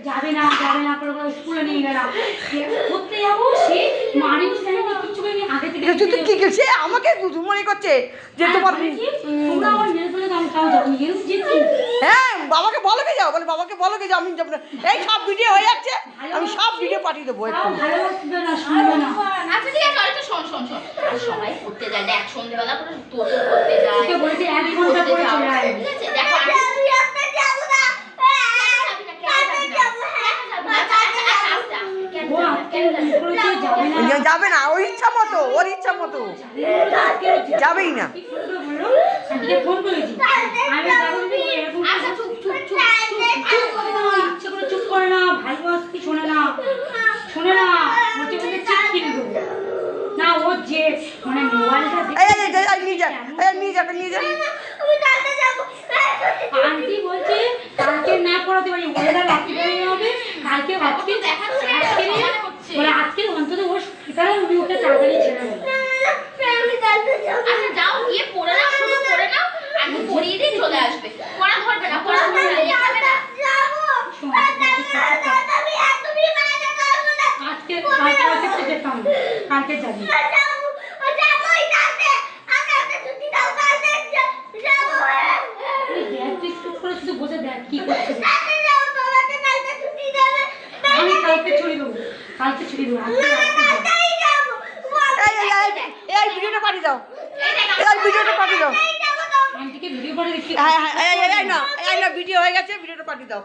যাবে না করে স্কুলে নিয়ে গেলাম করতে যাবো সে মারি কিছু আগে থেকে কি সে আমাকে মনে করছে যে তোমার হ্যাঁ বাবাকে বলো কে যাও বলে বাবাকে বলো কে যাও আমি যাবো না এই সব ভিডিও হয়ে যাচ্ছে আমি সব ভিডিও পাঠিয়ে দেবো একটু সবাই করতে যায় দেখ সন্ধ্যেবেলা করে তোর করতে যায় বলছে 1 ঘন্টা পরে চলে আসবে দেখো যাবে না ওর ইচ্ছা মতো যাবেই না চুপ করে না ভালোবাসি শোনে না না ও যে মানে মোবাইলটা নিয়ে যা আন্টি বলছে কালকে না পড়াতে পারি ওয়েদার রাখতে হবে কালকে আজকে বলে আজকে অন্তত ওর সেটারে উনি ওকে তাড়াতাড়ি ছেড়ে দেবে আচ্ছা যাও গিয়ে পড়ে নাও শুরু করে নাও আমি পড়িয়ে দিয়ে চলে আসবে পড়া ধরবে না পড়া ধরবে যাবে না কালকে যাবি শুধু বোঝা দেখ কি করছে আমি কালকে ছুটি দেবো এই ভিডিওটা পাঠিয়ে দাও আন্টিকে ভিডিও করে দেখি না ভিডিও হয়ে গেছে ভিডিওটা পাঠিয়ে দাও